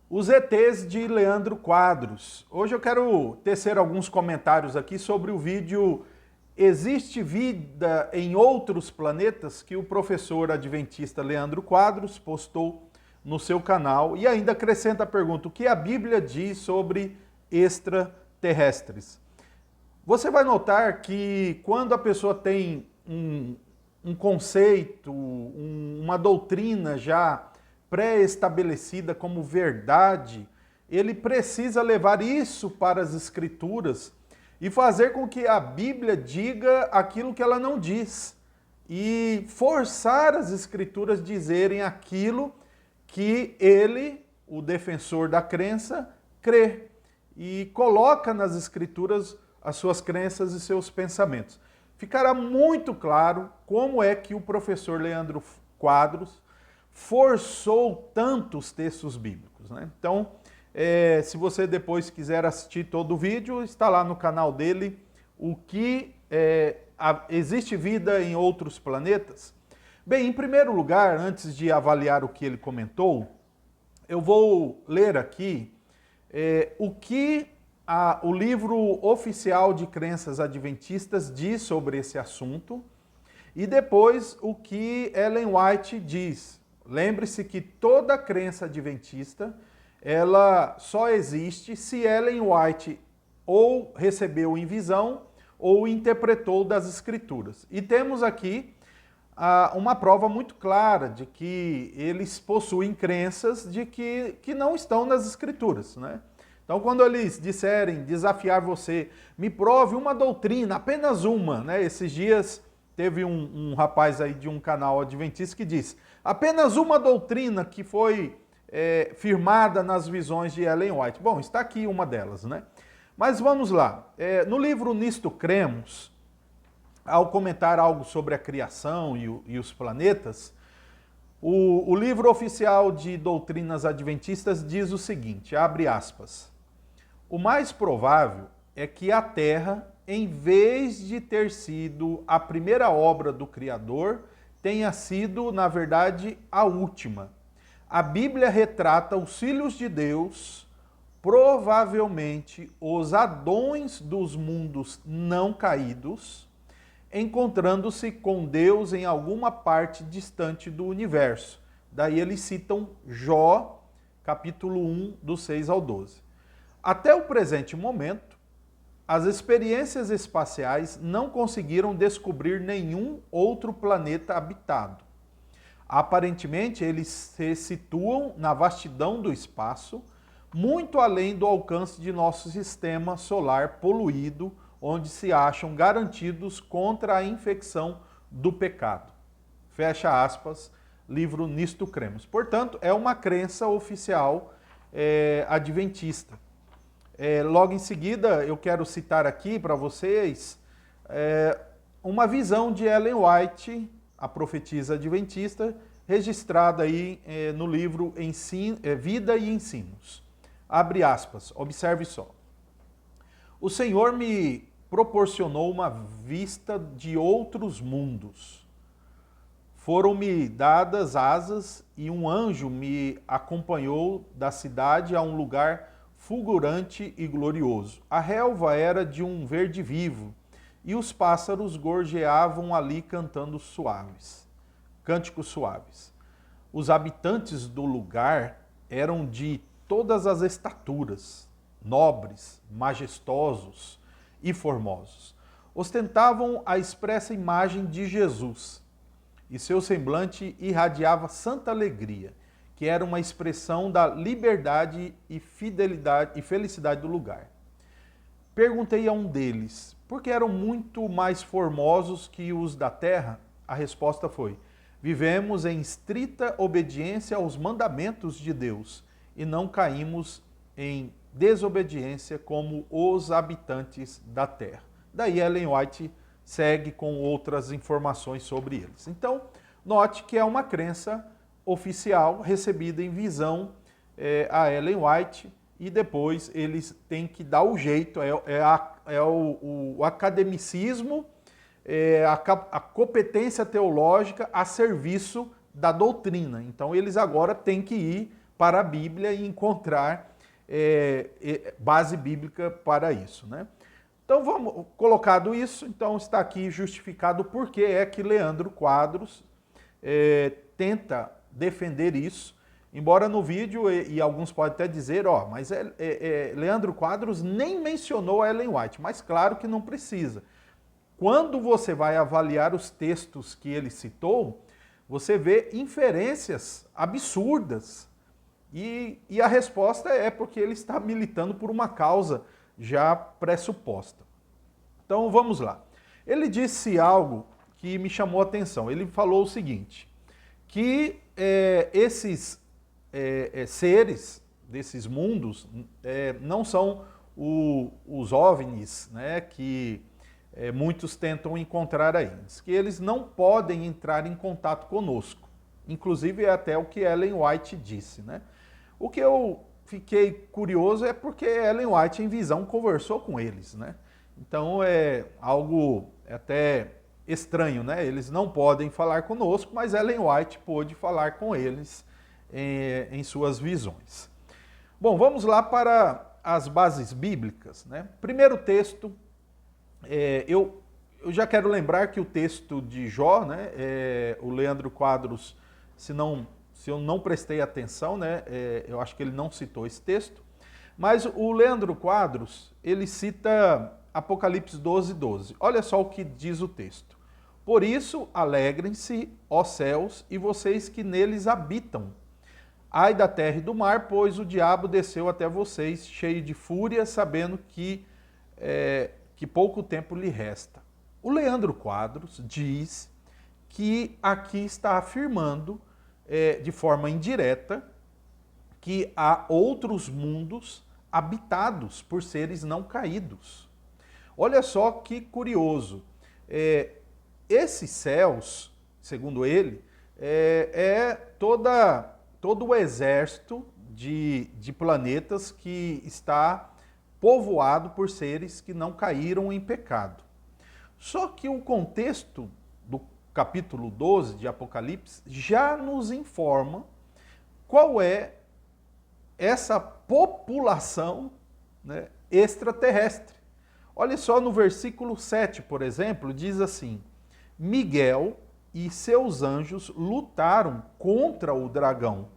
Os ETs de Leandro Quadros. Hoje eu quero tecer alguns comentários aqui sobre o vídeo Existe Vida em Outros Planetas? Que o professor adventista Leandro Quadros postou no seu canal e ainda acrescenta a pergunta: o que a Bíblia diz sobre extraterrestres? Você vai notar que quando a pessoa tem um conceito, uma doutrina já pré-estabelecida como verdade, ele precisa levar isso para as Escrituras e fazer com que a Bíblia diga aquilo que ela não diz e forçar as Escrituras a dizerem aquilo que ele, o defensor da crença, crê e coloca nas Escrituras as suas crenças e seus pensamentos. Ficará muito claro como é que o professor Leandro Quadros forçou tantos textos bíblicos, né? Então, se você depois quiser assistir todo o vídeo, está lá no canal dele, existe vida em outros planetas? Bem, em primeiro lugar, antes de avaliar o que ele comentou, eu vou ler aqui o que o livro oficial de crenças adventistas diz sobre esse assunto e depois o que Ellen White diz. Lembre-se que toda crença adventista ela só existe se Ellen White ou recebeu em visão ou interpretou das Escrituras. E temos aqui uma prova muito clara de que eles possuem crenças de que não estão nas Escrituras, né? Então, quando eles disserem, desafiar você, me prove uma doutrina, apenas uma, né? Esses dias teve um rapaz aí de um canal adventista que disse, apenas uma doutrina que foi firmada nas visões de Ellen White. Bom, está aqui uma delas, né? Mas vamos lá. No livro Nisto Cremos, ao comentar algo sobre a criação e os planetas, o livro oficial de doutrinas adventistas diz o seguinte, abre aspas, o mais provável é que a Terra, em vez de ter sido a primeira obra do Criador, tenha sido, na verdade, a última. A Bíblia retrata os filhos de Deus, provavelmente os Adões dos mundos não caídos, encontrando-se com Deus em alguma parte distante do universo. Daí eles citam Jó, capítulo 1, do 6 ao 12. Até o presente momento, as experiências espaciais não conseguiram descobrir nenhum outro planeta habitado. Aparentemente, eles se situam na vastidão do espaço, muito além do alcance de nosso sistema solar poluído, onde se acham garantidos contra a infecção do pecado. Fecha aspas, livro Nisto Cremos. Portanto, é uma crença oficial adventista. Logo em seguida, eu quero citar aqui para vocês uma visão de Ellen White, a profetisa adventista, registrada aí no livro Vida e Ensinos. Abre aspas, observe só. O Senhor me proporcionou uma vista de outros mundos. Foram-me dadas asas e um anjo me acompanhou da cidade a um lugar fulgurante e glorioso. A relva era de um verde vivo e os pássaros gorjeavam ali cantando suaves, cânticos suaves. Os habitantes do lugar eram de todas as estaturas, nobres, majestosos e formosos. Ostentavam a expressa imagem de Jesus e seu semblante irradiava santa alegria, que era uma expressão da liberdade e fidelidade e felicidade do lugar. Perguntei a um deles, por que eram muito mais formosos que os da terra? A resposta foi, vivemos em estrita obediência aos mandamentos de Deus e não caímos em desobediência como os habitantes da terra. Daí Ellen White segue com outras informações sobre eles. Então, note que é uma crença oficial recebida em visão a Ellen White e depois eles têm que dar o jeito, o academicismo, a competência teológica a serviço da doutrina. Então eles agora têm que ir para a Bíblia e encontrar base bíblica para isso, né? Então, vamos, colocado isso, então está aqui justificado por que é que Leandro Quadros tenta defender isso, embora no vídeo, e alguns podem até dizer, mas Leandro Quadros nem mencionou a Ellen White, mas claro que não precisa. Quando você vai avaliar os textos que ele citou, você vê inferências absurdas. E a resposta é porque ele está militando por uma causa já pressuposta. Então vamos lá. Ele disse algo que me chamou a atenção. Ele falou o seguinte, que esses seres desses mundos não são os OVNIs, né, que muitos tentam encontrar aí. Diz que eles não podem entrar em contato conosco. Inclusive é até o que Ellen White disse, né? O que eu fiquei curioso é porque Ellen White, em visão, conversou com eles, né? Então é algo até estranho, né? Eles não podem falar conosco, mas Ellen White pôde falar com eles em suas visões. Bom, vamos lá para as bases bíblicas, né? Primeiro texto, eu já quero lembrar que o texto de Jó, né? O Leandro Quadros, se eu não prestei atenção, né, eu acho que ele não citou esse texto, mas o Leandro Quadros, ele cita Apocalipse 12:12. Olha só o que diz o texto. Por isso, alegrem-se, ó céus, e vocês que neles habitam. Ai da terra e do mar, pois o diabo desceu até vocês, cheio de fúria, sabendo que pouco tempo lhe resta. O Leandro Quadros diz que aqui está afirmando de forma indireta que há outros mundos habitados por seres não caídos. Olha só que curioso. Esses céus, segundo ele, todo o exército de planetas que está povoado por seres que não caíram em pecado. Só que o contexto do capítulo 12 de Apocalipse já nos informa qual é essa população, né, extraterrestre. Olha só no versículo 7, por exemplo, diz assim: Miguel e seus anjos lutaram contra o dragão,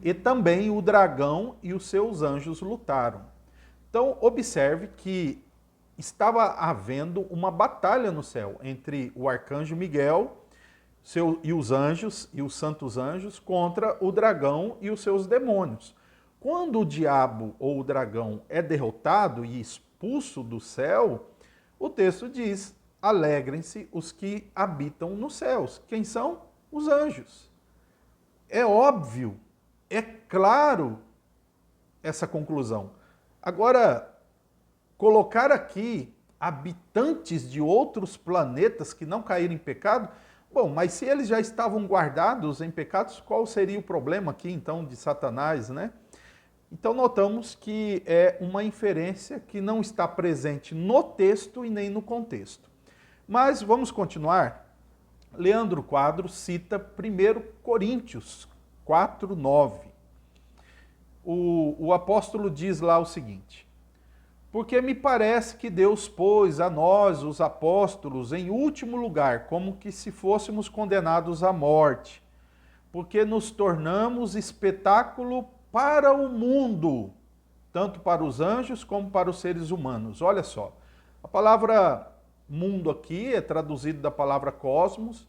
e também o dragão e os seus anjos lutaram. Então, observe que estava havendo uma batalha no céu entre o arcanjo Miguel e os anjos, e os santos anjos, contra o dragão e os seus demônios. Quando o diabo ou o dragão é derrotado e expulso do céu, o texto diz: alegrem-se os que habitam nos céus. Quem são? Os anjos. É óbvio, é claro essa conclusão. Agora, colocar aqui habitantes de outros planetas que não caíram em pecado, bom, mas se eles já estavam guardados em pecados, qual seria o problema aqui então de Satanás, né? Então notamos que é uma inferência que não está presente no texto e nem no contexto. Mas vamos continuar. Leandro Quadros cita 1 Coríntios 4:9. O apóstolo diz lá o seguinte: porque me parece que Deus pôs a nós, os apóstolos, em último lugar, como que se fôssemos condenados à morte, porque nos tornamos espetáculo para o mundo, tanto para os anjos como para os seres humanos. Olha só, a palavra mundo aqui é traduzida da palavra cosmos,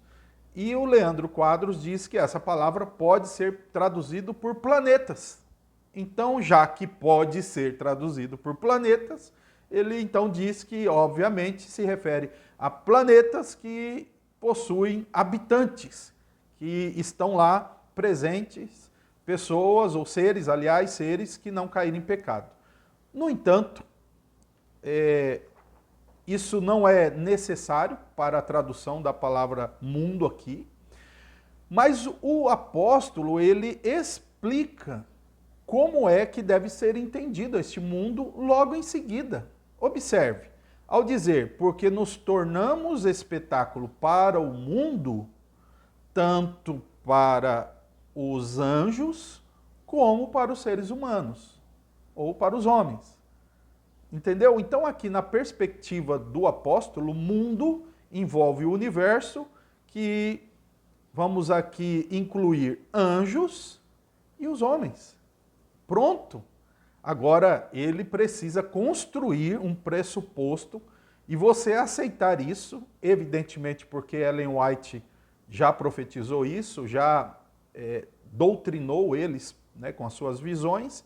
e o Leandro Quadros diz que essa palavra pode ser traduzida por planetas. Então, já que pode ser traduzido por planetas, ele então diz que, obviamente, se refere a planetas que possuem habitantes, que estão lá presentes, pessoas ou seres, aliás, seres que não caíram em pecado. No entanto, isso não é necessário para a tradução da palavra mundo aqui, mas o apóstolo, ele explica como é que deve ser entendido este mundo logo em seguida. Observe, ao dizer, porque nos tornamos espetáculo para o mundo, tanto para os anjos como para os seres humanos, ou para os homens. Entendeu? Então, aqui na perspectiva do apóstolo, o mundo envolve o universo, que vamos aqui incluir anjos e os homens. Pronto! Agora, ele precisa construir um pressuposto e você aceitar isso, evidentemente porque Ellen White já profetizou isso, já doutrinou eles, né, com as suas visões,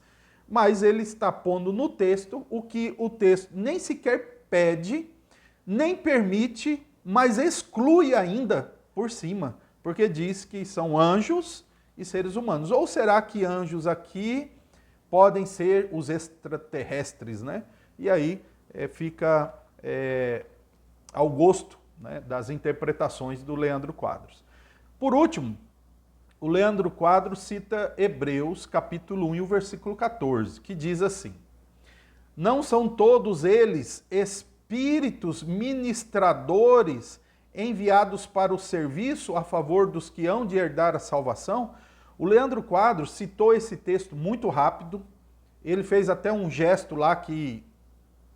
mas ele está pondo no texto o que o texto nem sequer pede, nem permite, mas exclui ainda por cima, porque diz que são anjos e seres humanos. Ou será que anjos aqui podem ser os extraterrestres, né? E aí fica ao gosto, né, das interpretações do Leandro Quadros. Por último, o Leandro Quadros cita Hebreus capítulo 1 e o versículo 14, que diz assim: não são todos eles espíritos ministradores enviados para o serviço a favor dos que hão de herdar a salvação? O Leandro Quadros citou esse texto muito rápido, ele fez até um gesto lá que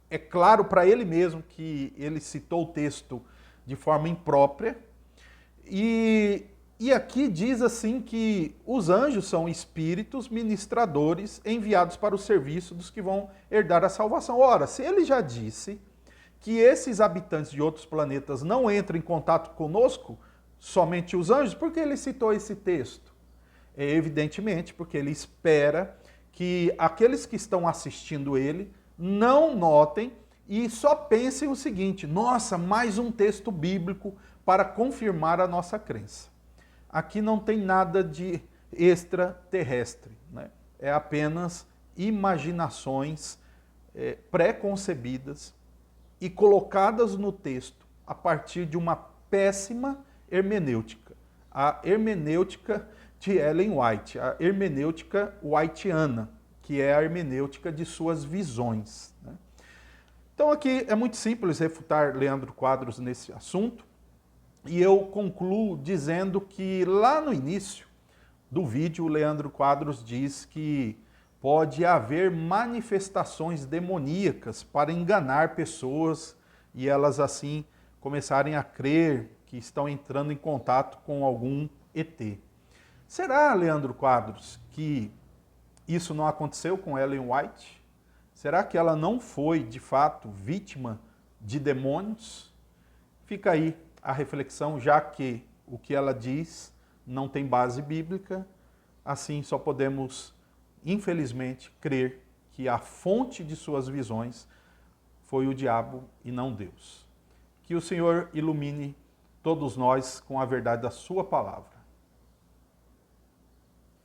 é claro para ele mesmo que ele citou o texto de forma imprópria, e aqui diz assim que os anjos são espíritos ministradores enviados para o serviço dos que vão herdar a salvação. Ora, se ele já disse que esses habitantes de outros planetas não entram em contato conosco, somente os anjos, por que ele citou esse texto? É evidentemente porque ele espera que aqueles que estão assistindo ele não notem e só pensem o seguinte: nossa, mais um texto bíblico para confirmar a nossa crença. Aqui não tem nada de extraterrestre, né? É apenas imaginações pré-concebidas e colocadas no texto a partir de uma péssima hermenêutica. A hermenêutica de Ellen White, a hermenêutica whiteana, que é a hermenêutica de suas visões, né? Então aqui é muito simples refutar Leandro Quadros nesse assunto, e eu concluo dizendo que lá no início do vídeo o Leandro Quadros diz que pode haver manifestações demoníacas para enganar pessoas e elas assim começarem a crer que estão entrando em contato com algum ET. Será, Leandro Quadros, que isso não aconteceu com Ellen White? Será que ela não foi, de fato, vítima de demônios? Fica aí a reflexão, já que o que ela diz não tem base bíblica, assim só podemos, infelizmente, crer que a fonte de suas visões foi o diabo e não Deus. Que o Senhor ilumine todos nós com a verdade da sua palavra.